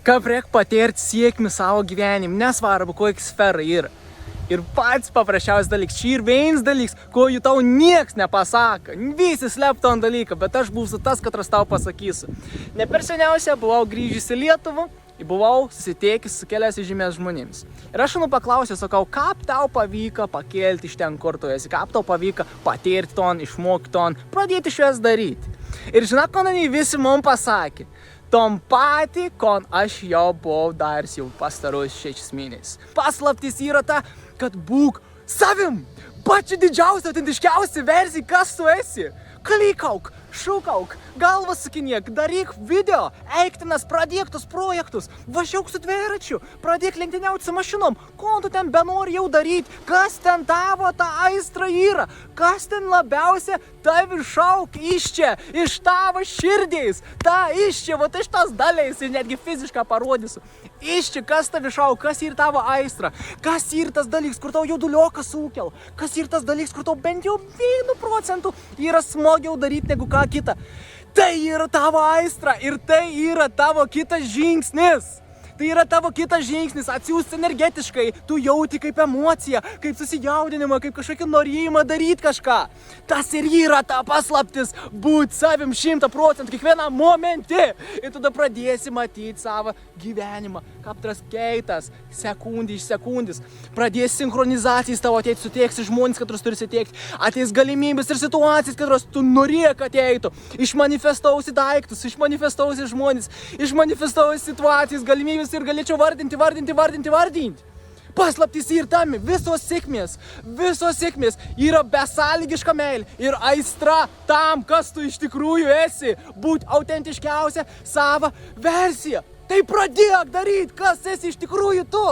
Kaip reik patirti sėkmį savo gyvenimą, nesvarbu, kokia sfera yra. Ir pats paprasčiausias dalykas, čia ir vienas dalykas, ko jų tau nieks nepasako. Visi slėpto ant dalyką, bet aš būsiu tas, katras tau pasakysiu. Ne per seniausia buvau grįžęs į Lietuvą, buvau susitikęs su keliais žymės žmonėmis. Ir aš paklausiau, sakau, kaip tau pavyko pakelti iš ten, kur tu esi, kaip tau pavyko patirti ton, išmokti ton, pradėti šios daryti. Ir žinok, ko visi mums pasakė. Tom patį, kon aš jau buvau daręs jau pastarus 6 mėnesius. Paslaptis yra ta, kad būk savim, pačiu didžiausia, autentiškiausia versija, kas tu esi. Klikauk, šūkauk, galvą sukinėk, daryk video, eiktinas, pradėk tus projektus, važiuok su dviračiu, pradėk lenktyniauti su mašinom, ko tu ten benori jau daryti, kas ten tavo ta aistra yra, kas ten labiausia tavi šauk iš čia, iš tavo širdies, ta iš čia, vat iš tos daliais ir netgi fizišką parodysiu. Iš čia, kas tavi šauk, kas yra tavo aistra, kas yra tas dalykas, kur tau jauduliokas sukel, kas yra tas dalykas, kur tau bent jau 1% yra smagiau daryti negu ką kita. Tai yra tavo aistra ir tai yra tavo kitas žingsnis. Tai yra tavo kitas žingsnis, atsiųsti energetiškai, tu jauti kaip emociją, kaip susijaudinimą, kaip kažkokį norėjimą daryti kažką. Tas ir yra ta paslaptis, būt savim 100% kiekvieną momentį. Ir tada pradėsi matyti savo gyvenimą, kaip tas keitas, sekundė iš sekundės. Pradės sinchronizacijas tavo ateiti, suteiksi žmonės, katros turi suteikti. Ateis galimybės ir situacijas, katros tu norėjai, kad ateitų. Išmanifestausi daiktus, išmanifestausi žmonės, išmanifestausi situacijas, galimybės ir galėčiau vardinti. Paslaptis ir tame, visos sėkmės yra besąlygiška meilė ir aistra tam, kas tu iš tikrųjų esi, būt autentiškiausia savo versija. Tai pradėk daryti, kas esi iš tikrųjų tu,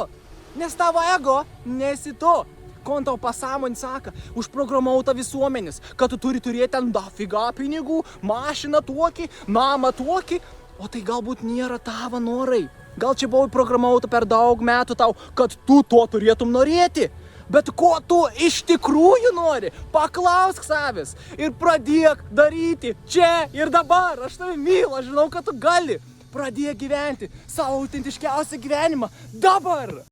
nes tavo ego nesi tu. Kon tau pasąmonė sako, užprogramauta visuomenės, kad tu turi turėti ten dafiga pinigų, mašiną tokį, namą tokį, o tai galbūt nėra tavo norai. Gal čia buvo programuota per daug metų tau, kad tu to turėtum norėti. Bet ko tu iš tikrųjų nori? Paklausk savęs ir pradėk daryti čia ir dabar. Aš tave myliu, aš žinau, kad tu gali. Pradėk gyventi savo autentiškiausią gyvenimą dabar.